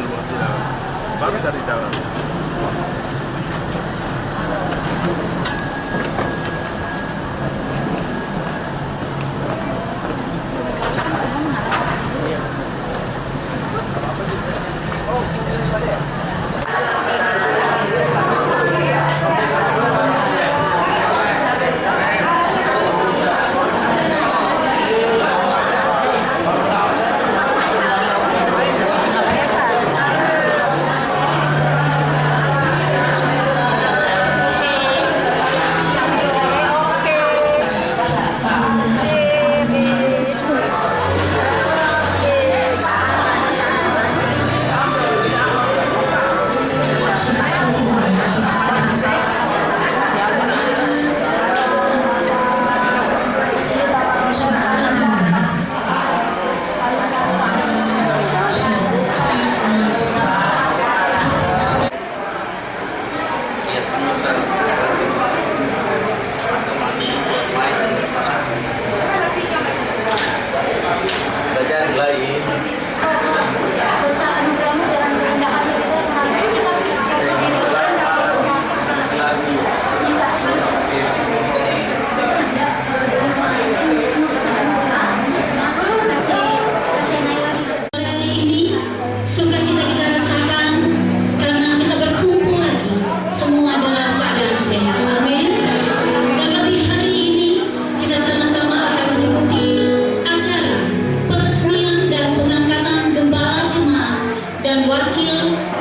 dulu di dalam, baru dari dalam.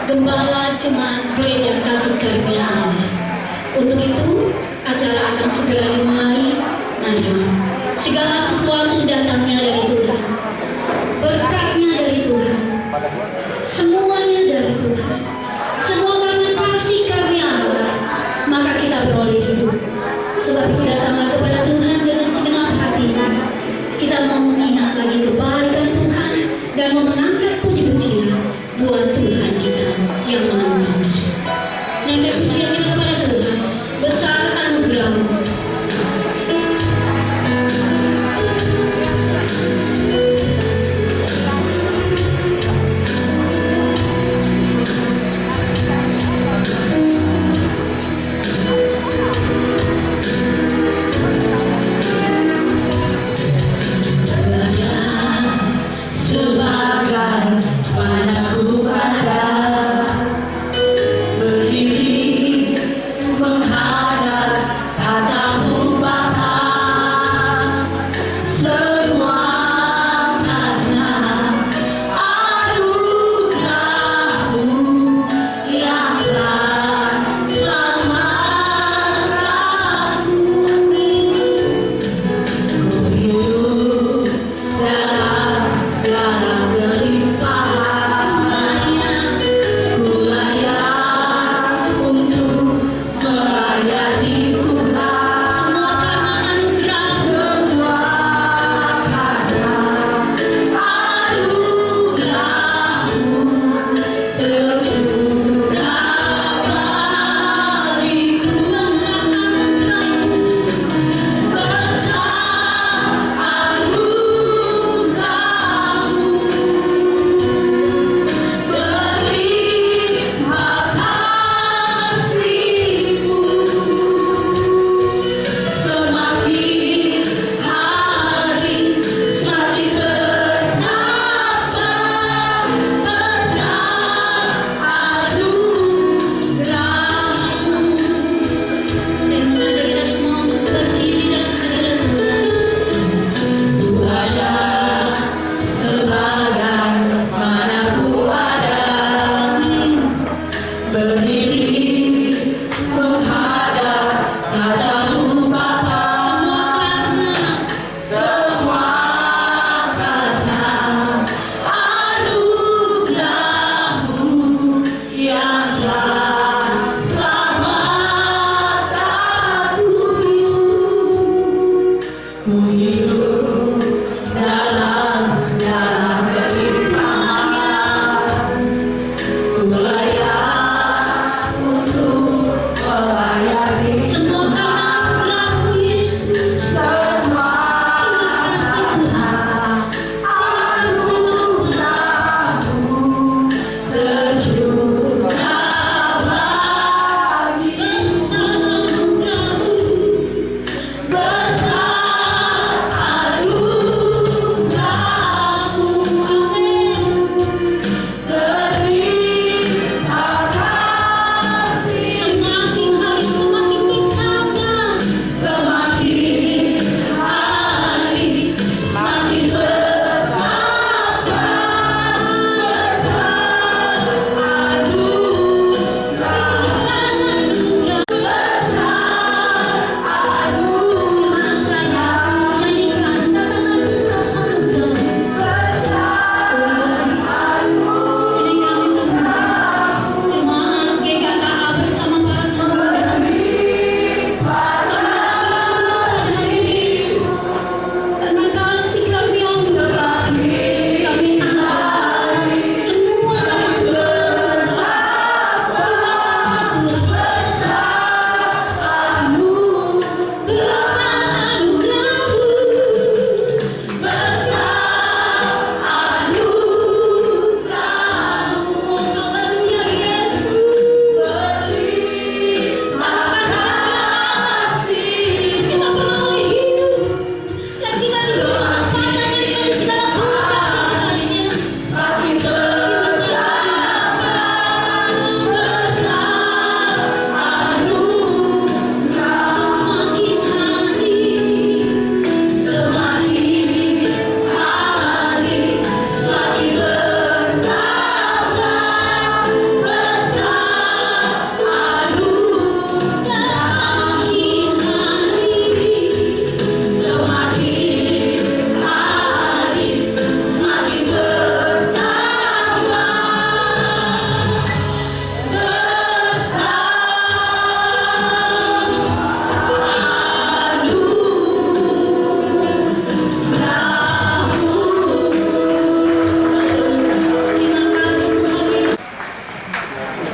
Gembala Jemaat Gereja Kasih Karunia Allah. Untuk itu, acara akan segera dimulai. Mari, segala sesuatu datangnya dari Tuhan, berkatnya dari Tuhan, semuanya dari Tuhan. Semua karena kasih karunia Allah, maka kita beroleh hidup. Sebab itu datanglah kepada Tuhan dengan segenap hati. Kita mau mengingat lagi kebaikan Tuhan dan mau mengangkat puji-pujian buat Tuhan kita yang maha mengasihi. Naikkan pujian kita kepada Tuhan, besar anugerah-Mu.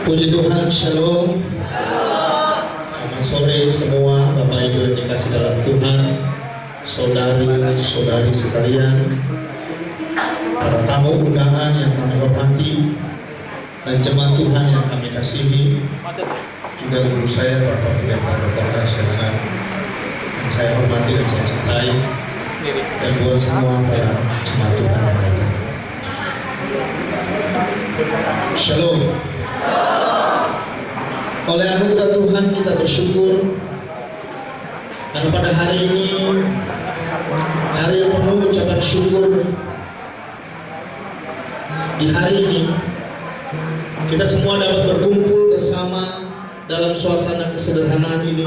Puji Tuhan, Shalom. Selamat sore semua Bapak Ibu yang dikasih dalam Tuhan, saudari-saudari sekalian, para tamu undangan yang kami hormati, dan jemaat Tuhan yang kami kasihi, juga guru saya Bapak Pendeta Dr. Arsyad yang saya hormati dan saya cintai, dan buat semua para jemaat Tuhan yang lain. Shalom. Oleh anugerah Tuhan kita bersyukur karena pada hari ini hari yang penuh ucapan syukur. Di hari ini kita semua dapat berkumpul bersama dalam suasana kesederhanaan ini.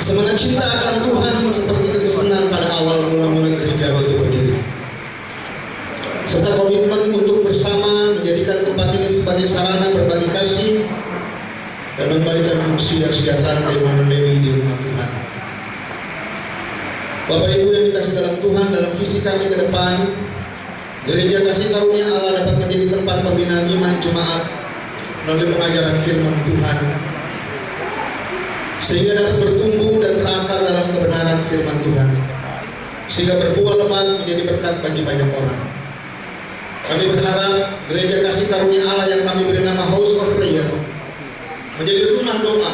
Semangat cinta akan Tuhan seperti kekesanan pada awal mula-mula gereja itu berdiri, serta komitmen untuk bersama menjadikan tempat ini sebagai sarana berbagi kasih dan memberikan fungsi dan kesejahteraan keimanan Lewi di rumah Tuhan. Bapak Ibu yang dikasih dalam Tuhan, dalam visi kami ke depan, Gereja Kasih Karunia Allah dapat menjadi tempat pembinaan iman jemaat melalui pengajaran firman Tuhan, sehingga dapat bertumbuh dan berakar dalam kebenaran firman Tuhan, sehingga berbuah lebat menjadi berkat bagi banyak orang. Kami berharap Gereja Kasih Karunia Allah yang kami beri nama House of Prayer menjadi rumah doa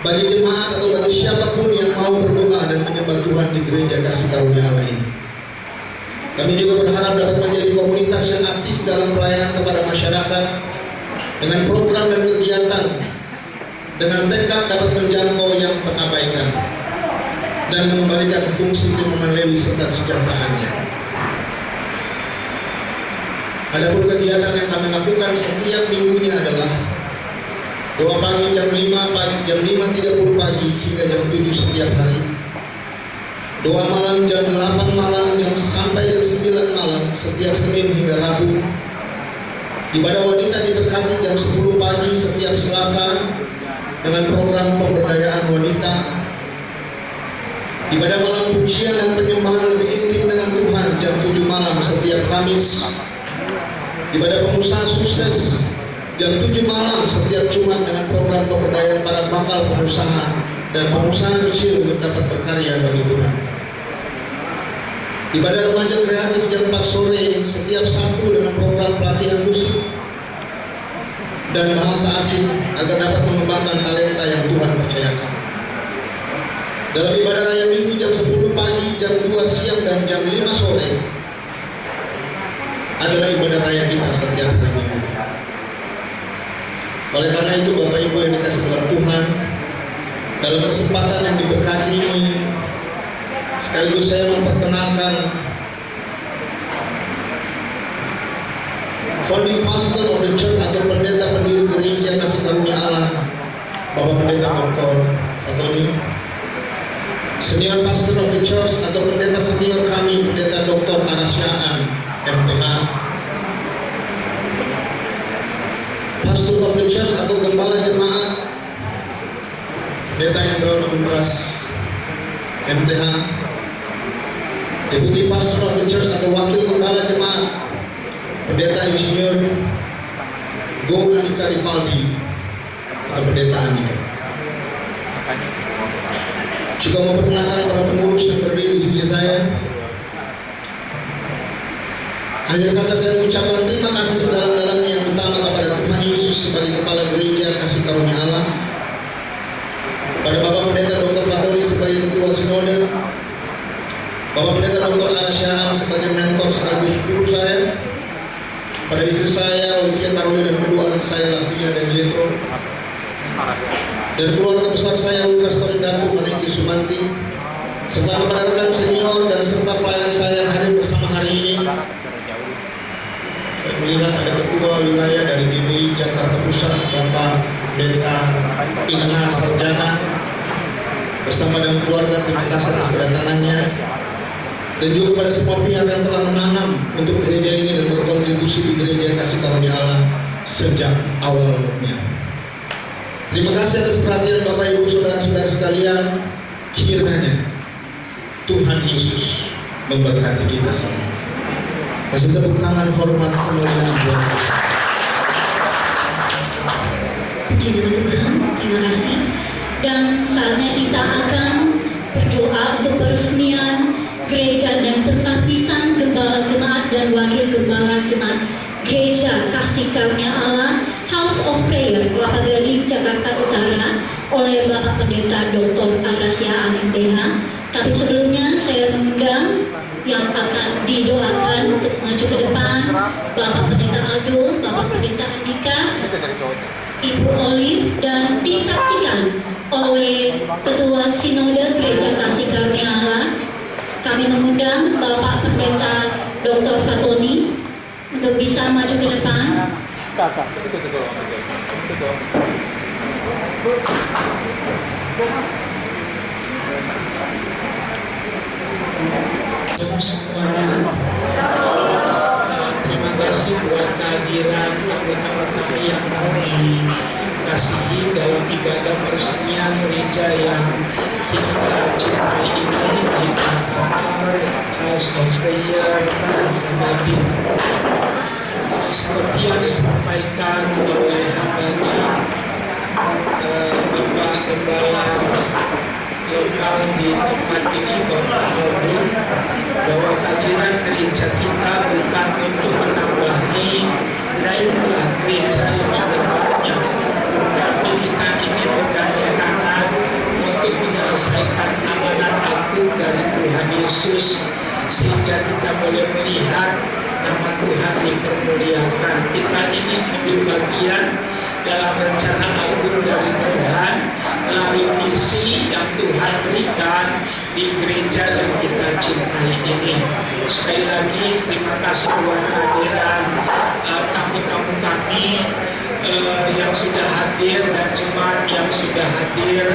bagi jemaat atau bagi siapapun yang mau berdoa dan menyembah Tuhan di Gereja Kasih Karunia Allah ini. Kami juga berharap dapat menjadi komunitas yang aktif dalam pelayanan kepada masyarakat dengan program dan kegiatan, dengan tekad dapat menjangkau yang terabaikan dan mengembalikan fungsi keimanan Lewi serta kesejahteraannya. Adapun kegiatan yang kami lakukan setiap minggunya adalah doa pagi jam 5.30 pagi hingga jam 7 setiap hari. Doa malam jam 8 malam sampai jam 9 malam setiap Senin hingga Rabu. Ibadah wanita diberkati jam 10 pagi setiap Selasa dengan program pemberdayaan wanita. Ibadah malam pujian dan penyembahan lebih intim dengan Tuhan jam 7 malam setiap Kamis. Ibadah pengusaha sukses jam 7 malam setiap Jumat dengan program pemberdayaan para bakal pengusaha dan pengusaha kecil untuk dapat berkarya bagi Tuhan. Ibadah remaja kreatif jam 4 sore setiap Sabtu dengan program pelatihan musik dan bahasa asing agar dapat mengembangkan talenta yang Tuhan percayakan. Dalam ibadah raya minggu jam 10 pagi, jam 2 siang dan jam 5 sore adalah ibadah raya kita setiap hari minggu. Oleh karena itu Bapak Ibu yang dikasih dalam Tuhan, dalam kesempatan yang diberkati ini, sekaligus saya memperkenalkan founding pastor of the church atau pendeta pendiri Gereja Kasih Karunia Allah, Bapak Pendeta Dr. Fatoni, senior pastor of the church atau pendeta senior kami Pendeta Dr. Arsyad MTH, pastor of the church atau gembala jemaat Pendeta Hendro Kumbras MTH, deputi pastor of the church atau wakil gembala jemaat Pendeta Insinyur Go Andika Rivaldi atau Pendeta Andika. Juga memperkenalkan para pengurus yang berdiri di sisi saya. Akhir kata saya mengucapkan terima kasih sedalam-dalamnya yang utama kepada Tuhan Yesus sebagai Kepala Gereja Kasih Karunia Allah, pada Bapak Pendeta Dr. Fatoni sebagai Ketua Sinode, Bapak Pendeta Dr. Arsyad sebagai mentor sekaligus guru saya, pada istri saya Olivia Karolina dan kedua anak saya Lavia dan Jetro, dan keluarga besar saya Lukas Torindatu Menengki Sumanti, serta kepada rekan senior dan serta pelayan saya yang hadir bersama hari ini. Saya melihat ada ketua wilayah dari GBI Jakarta Pusat, Bapak Pendeta Inga Sarjana, bersama dengan keluarga. Terima kasih atas kedatangannya, dan juga kepada semua pihak yang telah menanam untuk gereja ini dan berkontribusi di Gereja Kasih Karunia Allah sejak awalnya. Terima kasih atas perhatian Bapak Ibu Saudara-saudara sekalian. Kiranya Tuhan Yesus memberkati kita semua. Kasih tepuk tangan hormat kemuliaan buat Puji nama Tuhan, terima kasih. Dan saatnya kita akan berdoa untuk peresmian gereja dan pentapisan gembala jemaat dan wakil gembala jemaat Gereja Kasih Karunia Allah House of Prayer Kelapa Gading, Jakarta Utara oleh Bapak Pendeta Dr. Arasya Amin TH. Tapi sebelumnya saya mengundang yang akan didoakan untuk maju ke depan Bapak Pendeta Aldo, Bapak Pendeta Andika, Ibu Olive, dan disaksikan oleh Ketua Sinode Gereja Kasih Karunia Allah. Kami mengundang Bapak Pendeta Dr. Fatoni untuk bisa maju ke depan. Semuanya, terima kasih buat kehadiran tamu-tamu kami yang kami kasihi dalam ibadah peresmian gereja yang kita cintai ini di House of Prayer Gading. Seperti yang disampaikan oleh hambanya Bapak Gembala lokal di tempat ini, Bapak Aldo, bahwa kehadiran gereja kita bukan untuk menambahi jumlah gereja yang sudah banyak, tapi kita ingin bergandeng tangan untuk menyelesaikan amanat agung dari Tuhan Yesus, sehingga kita boleh melihat nama Tuhan dipermuliakan. Kita ingin ambil bagian dalam rencana agung dari Tuhan melalui visi yang Tuhan berikan di gereja yang kita cintai ini. Sekali lagi terima kasih buat kehadiran tamu-tamu kami yang sudah hadir dan jemaat yang sudah hadir.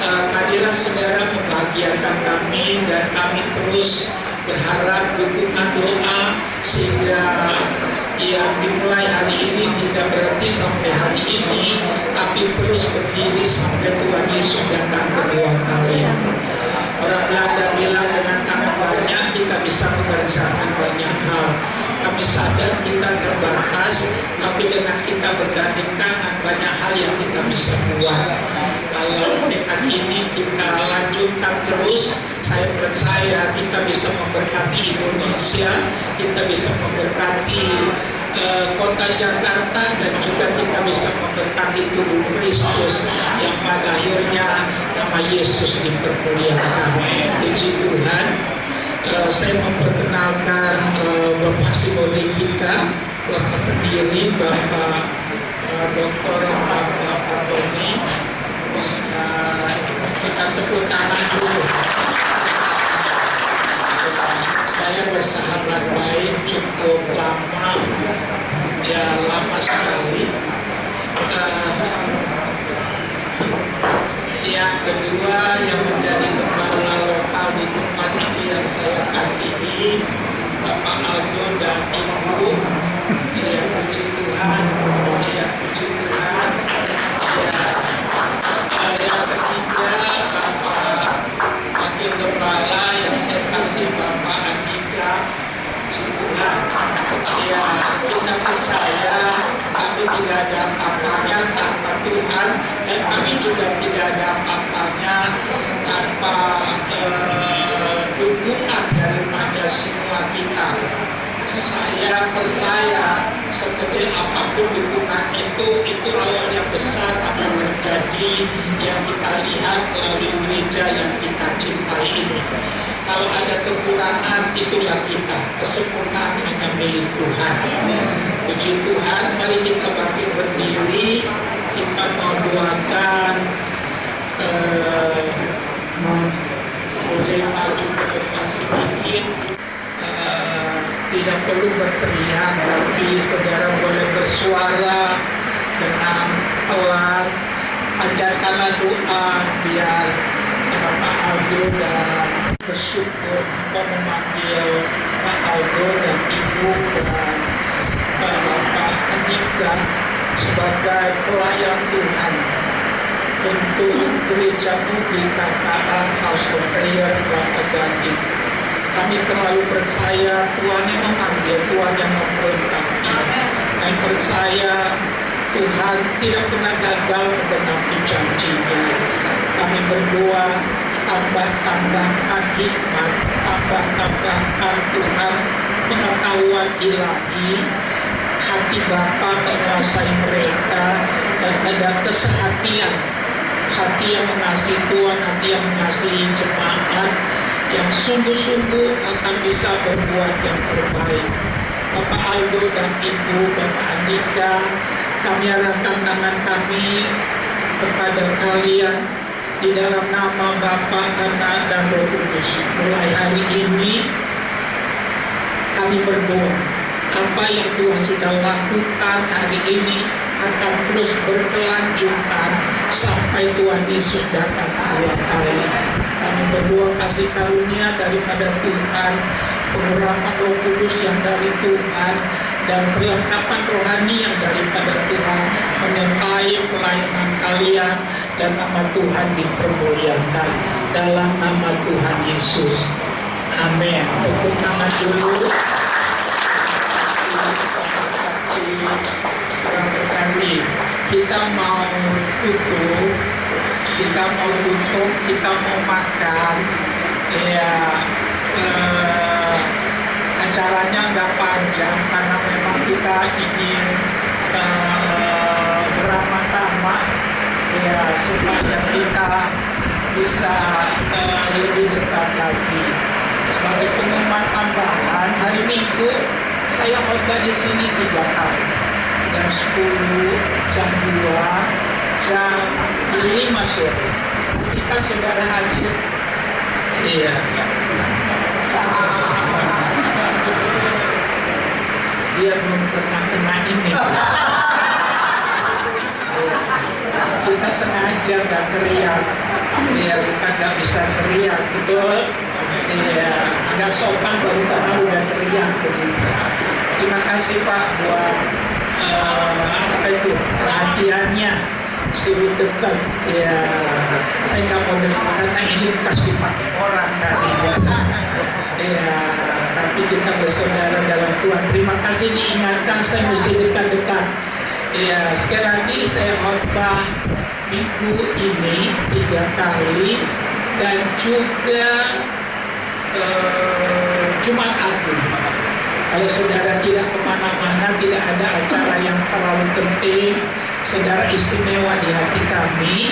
Kehadiran saudara membahagiakan kami dan kami terus berharap dukungan doa sehingga yang dimulai hari ini tidak berhenti sampai hari ini, tapi terus berdiri sampai Tuhan Yesus datang kedua kali. Orang Belanda bilang dengan tangan banyak kita bisa mengerjakan banyak hal. Kami sadar kita terbatas, tapi dengan kita bergandeng tangan banyak hal yang kita bisa buat. Kalau tekad ini kita lanjutkan terus, saya percaya kita bisa memberkati Indonesia, kita bisa memberkati kota Jakarta, dan juga kita bisa memberkati tubuh Kristus yang pada akhirnya nama Yesus dipermuliakan. Puji Tuhan. Saya memperkenalkan Bapak Simone kita, Bapak pendiri, Bapak Dr. Fatoni. Bisa kita tepuk tangan dulu. Saya bersahabat baik cukup lama, ya lama sekali. Yang kedua yang menjadi kepala lokal di tempat ini yang saya kasihi, Bapak Aldo dan Ibu. Ya puji Tuhan, ya puji Tuhan. Yang ketiga Bapak Wakil Gembala yang saya kasih, Bapak Andika. Puji Tuhan. Ya kita percaya kami tidak ada apa-apanya tanpa Tuhan, dan kami juga tidak ada apa-apanya tanpa dukungan daripada semua kita. Saya percaya sekecil apapun dukungan itu awal yang besar akan terjadi yang kita lihat melalui gereja yang kita cintai ini. Kalau ada kekurangan, itulah kita. Kesempurnaan hanya milik Tuhan. Puji Tuhan, mari kita bangkit berdiri. Kita mau doakan. Boleh maju ke depan sedikit. Tidak perlu berteriak, tapi saudara boleh bersuara dengan pelan. Ajarkanlah doa biar Bapak Aldo dan bersyukur untuk memanggil Pak Aldo dan Ibu dan Bapak Andika sebagai pelayan Tuhan untuk gereja di KKA House of Prayer Kelapa Gading. Kami terlalu percaya Tuhan yang memanggil, Tuhan yang memberkati. Kami percaya Tuhan tidak pernah gagal menenapi janjinya. Kami berdoa, tambah-tambahkan hikmat, tambah-tambahkan Tuhan pengetahuan ilahi, hati Bapa menguasai mereka, dan ada kesehatian, hati yang mengasihi Tuhan, hati yang mengasihi jemaat, yang sungguh-sungguh akan bisa berbuat yang terbaik. Bapak Aldo dan Ibu, Bapak Andika, kami arahkan tangan kami kepada kalian di dalam nama Bapa, Anak, dan Roh Kudus. Mulai hari ini kami berdoa, apa yang Tuhan sudah lakukan hari ini akan terus berkelanjutan sampai Tuhan Yesus datang kedua kali. Kami berdoa kasih karunia daripada Tuhan, pengurapan Roh Kudus yang dari Tuhan, dan perlengkapan rohani yang daripada Tuhan menyertai pelayanan kalian, dan nama Tuhan dipermuliakan dalam nama Tuhan Yesus. Amin. Tepuk tangan dulu. Kita mau tutup, kita mau makan. Ya, acaranya nggak panjang karena memang kita ingin beramah-tamah, ya, supaya kita bisa lebih dekat lagi. Sebagai pengumuman tambahan, hari Minggu saya khotbah di sini 3 kali. Jam 10, jam 2, jam 5 sore. Pastikan saudara hadir. Iya. Dia belum pernah kena ini. Kita sengaja nggak teriak. Iya, kita nggak bisa teriak, betul. Iya, nggak sopan baru karena udah teriak begitu. Terima kasih Pak buat apa itu perhatiannya, suruh dekat. Ya, saya nggak mau dekat karena ini bekas dipakai orang tadi. Ya, tapi kita bersaudara dalam Tuhan. Terima kasih diingatkan saya mesti dekat-dekat. Ya, sekali lagi saya khotbah minggu ini 3 kali, dan juga Jumat Agung. Kalau saudara tidak kemana-mana, tidak ada acara yang terlalu penting, saudara istimewa di hati kami,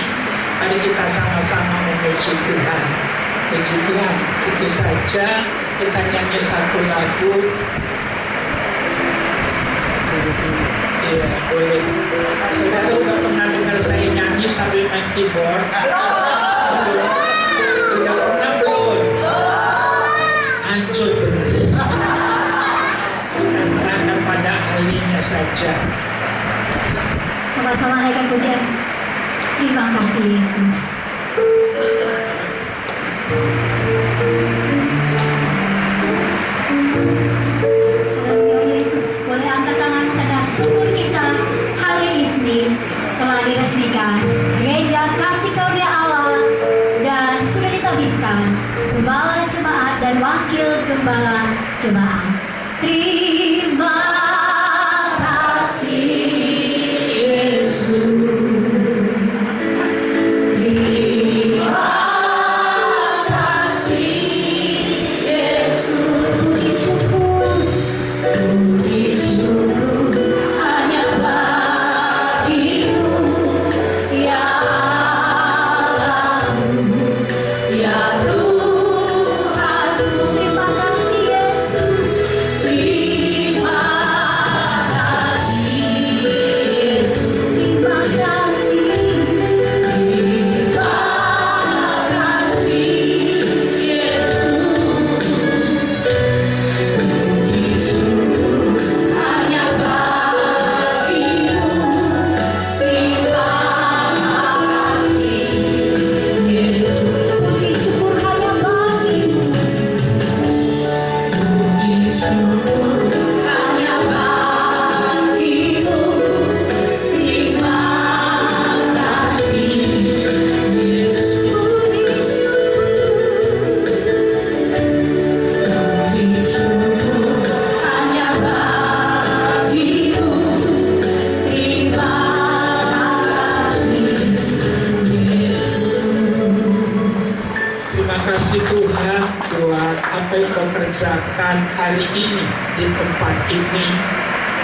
mari kita sama-sama memuji Tuhan. Puji Tuhan, itu saja. Kita nyanyi satu lagu. Iya, boleh. Saudara udah pernah dengar saya nyanyi sambil main keyboard? Udah pernah belum? Hancur benar. Kita serahkan pada ahlinya saja. Sama-sama naikkan pujian. Terima kasih Yesus. Haleluya Yesus, boleh angkat tangan tanda syukur kita. Hari ini telah diresmikan Gereja Kasih Karunia Allah, dan sudah ditabiskan Gembala Jemaat dan Wakil Gembala Jemaat. Terima kasih Yesus. Terima kasih Yesus. Puji syukur hanya bagimu, ya Allahku, ya Tuhanku. Terima kasih Yesus. merasakan hari ini di tempat ini,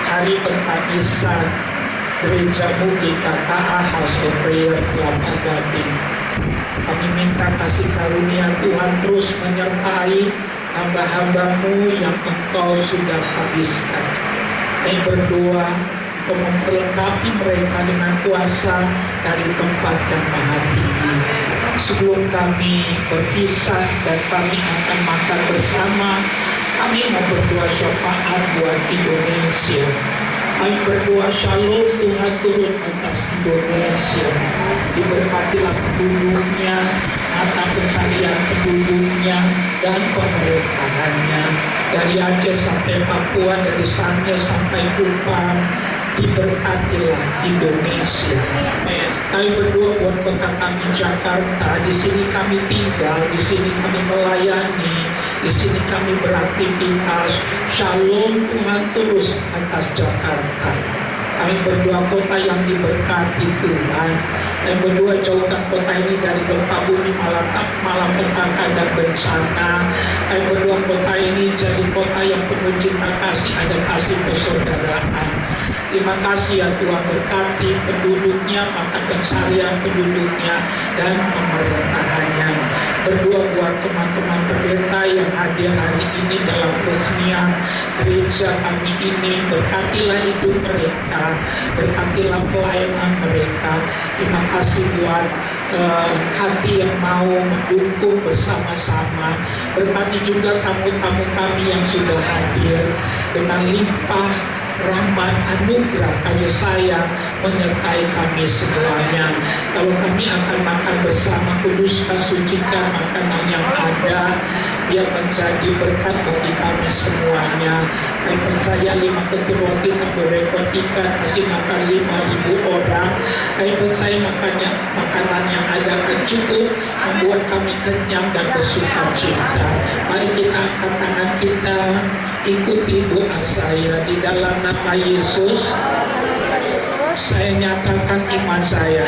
hari pengkamisan Gereja Mudi KKA House of Prayer Kelapa Gading. Kami minta kasih karunia Tuhan terus menyertai hamba-hambamu yang Engkau sudah habiskan. Kami berdoa untuk memperlengkapi mereka dengan kuasa dari tempat yang maha tinggi. Sebelum kami berpisah dan kami akan makan bersama, kami mau berdoa syafaat buat Indonesia. Kami berdoa shalom Tuhan turun atas Indonesia. Diberkatilah penduduknya, mata pencarian penduduknya, dan pemerintahannya. Dari Aceh sampai Papua, dari Sangihe sampai Kupang, diberkatilah Indonesia. Kami berdoa buat kota kami Jakarta. Di sini kami tinggal, di sini kami melayani, di sini kami beraktivitas. Shalom Tuhan terus atas Jakarta. Kami berdoa kota yang diberkati Tuhan. Kami berdoa jauhkan kota ini dari gempa bumi, malapetaka dan bencana. Kami berdoa kota ini jadi kota yang penuh cinta kasih, ada kasih persaudaraan. Terima kasih ya Tuhan, berkati penduduknya, makan pencarian penduduknya, dan pemerintahannya. Berdoa buat teman-teman pendeta yang hadir hari ini dalam peresmian gereja kami ini. Berkatilah hidup mereka, berkatilah pelayanan mereka. Terima kasih buat hati yang mau mendukung bersama-sama. Berkati juga tamu-tamu kami yang sudah hadir dengan limpah rahmat, anugerah, kasih sayang menyertai kami semuanya. Kalau kami akan makan bersama, kuduskan, sucikan makanan yang ada, biar menjadi berkat bagi kami semuanya. Kami percaya 5 keping roti dan 2 ekor ikan kasih makan 5.000 orang. Kami percaya makanan yang ada akan cukup membuat kami kenyang dan bersuka cita. Mari kita angkat tangan kita, ikuti doa saya. Di dalam nama Yesus, saya nyatakan iman saya.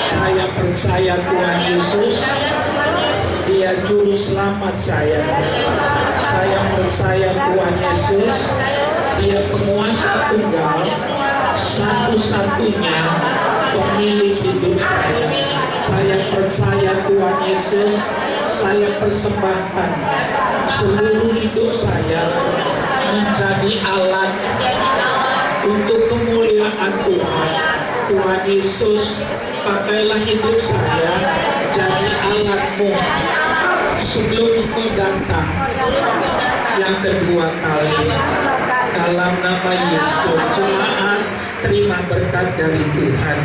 Saya percaya Tuhan Yesus, Dia juru selamat saya. Saya percaya Tuhan Yesus, Dia penguasa tunggal, satu-satunya pemilik hidup saya. Saya percaya Tuhan Yesus, saya persembahkan seluruh hidup saya menjadi alat untuk kemuliaan Tuhan. Tuhan Yesus, pakailah hidup saya jadi alat-Mu sebelum Engkau datang yang kedua kali. Dalam nama Yesus, jemaat terima berkat dari Tuhan.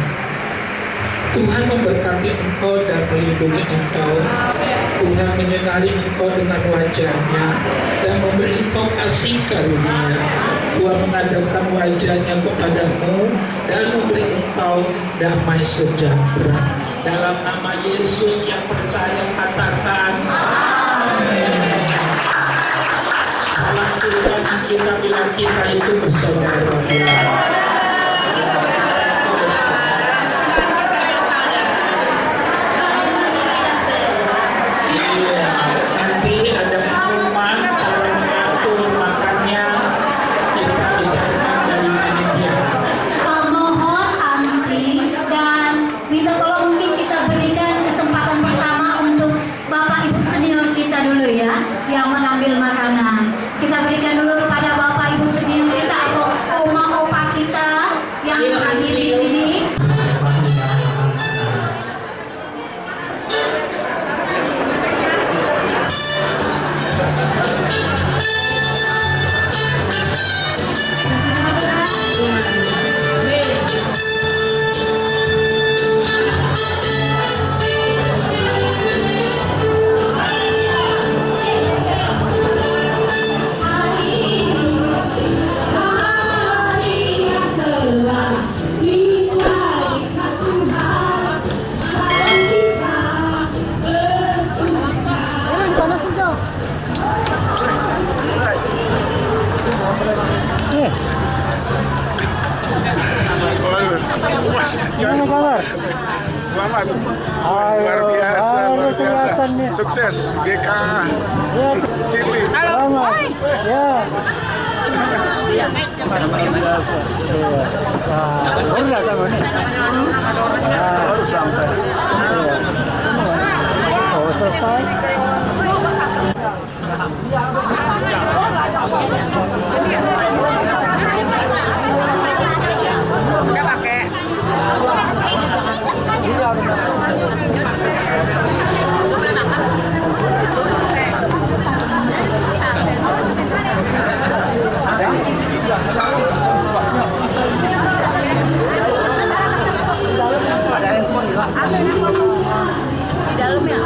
Tuhan memberkati engkau dan melindungi engkau. Tuhan menyinari engkau dengan wajah-Nya dan memberi engkau kasih karunia. Tuhan menghadapkan wajah-Nya kepadamu dan memberi engkau damai sejahtera. Dalam nama Yesus yang percaya katakan amin. Salam Tuhan kita bila kita itu bersaudara. Yang mengambil makanan, kita berikan dulu kepada Bapak Ibu senior kita atau oma opa kita yang hadir di sini. Gimana kabar? Selamat. Luar biasa, luar biasa. Sukses GK TV. Selamat. Ya. Baru datang ini. Baru sampai. Oh, selesai. Udah pakai. Ada handphone ya? Di dalam ya.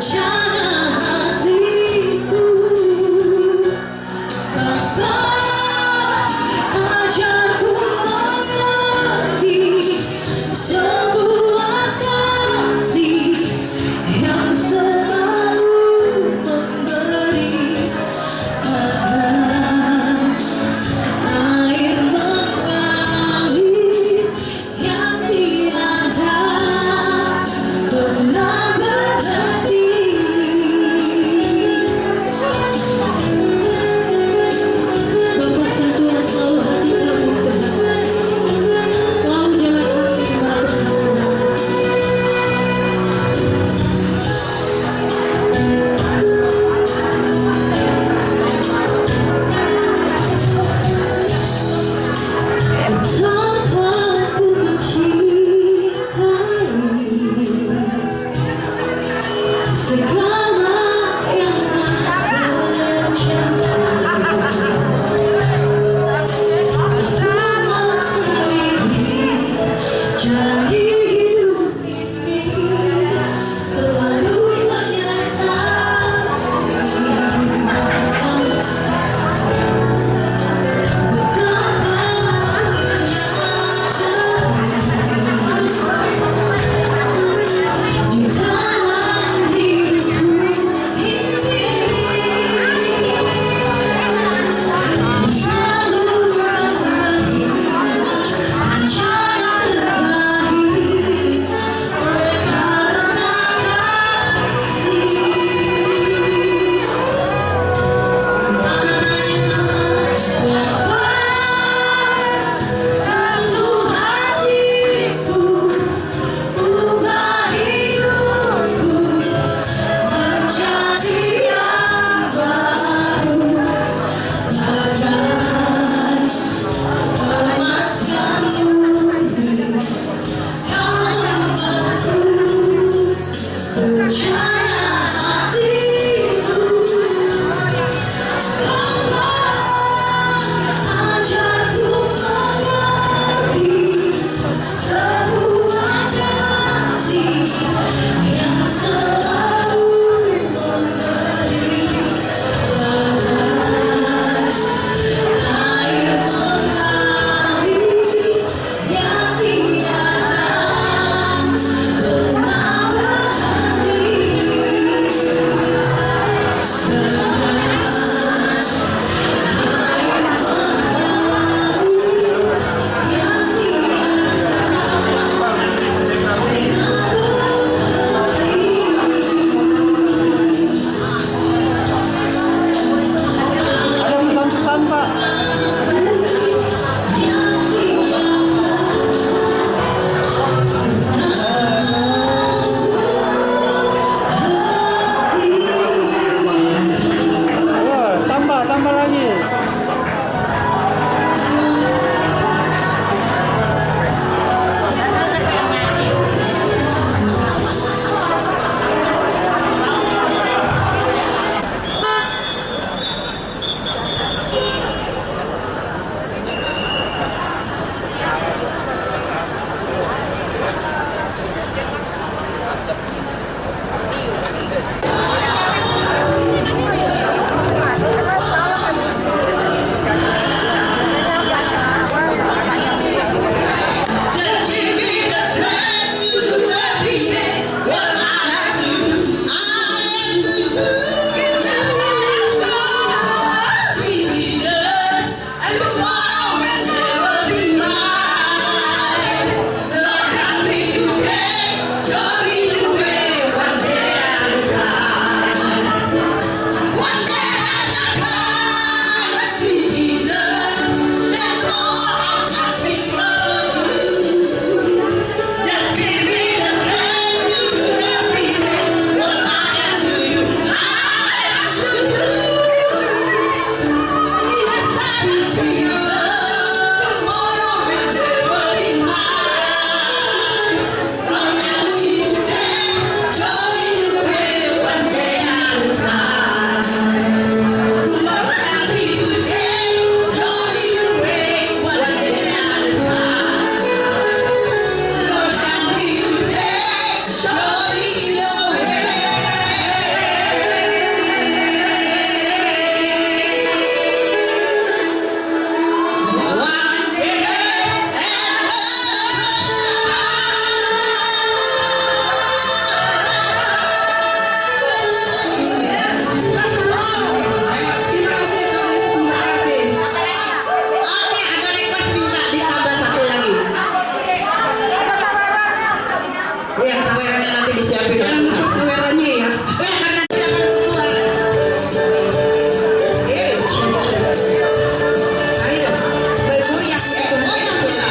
Yang tiada pernah berhenti. sawerannya nanti disiapin. Jangan lupa sawerannya ya. Karena siapa keluar. Ayo, bergoyang itu nanti suka.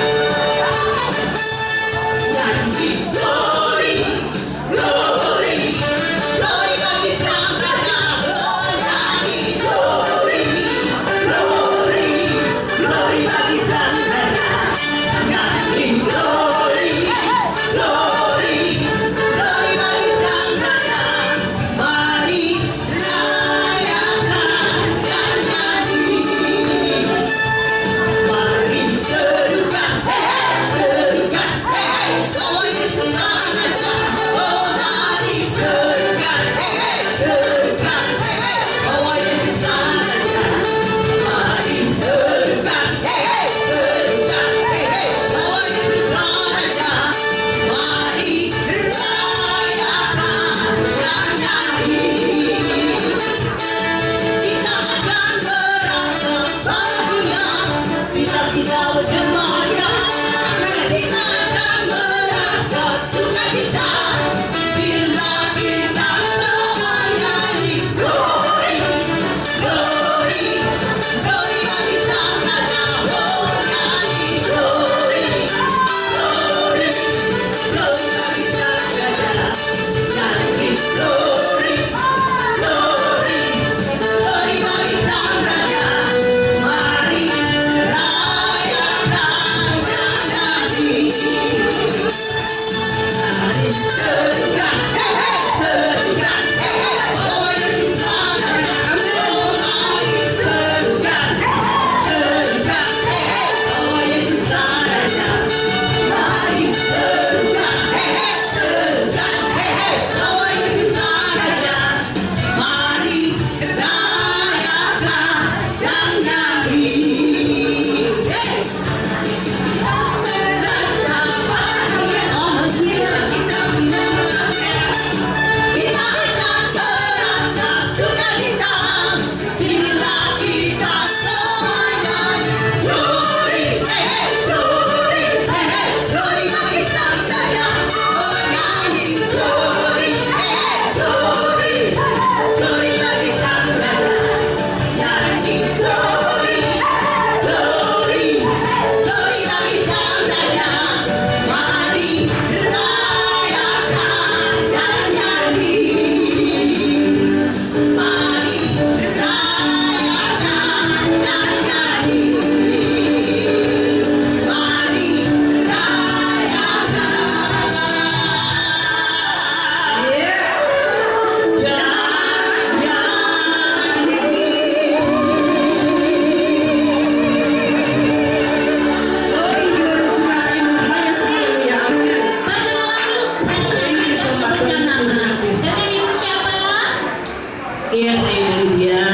Iya, saya Lydia.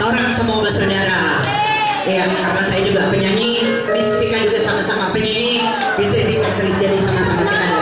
Orang semua bersaudara. Ya, karena saya juga penyanyi, Miss Vika juga sama-sama penyanyi, bisa jadi aktris, jadi sama-sama kita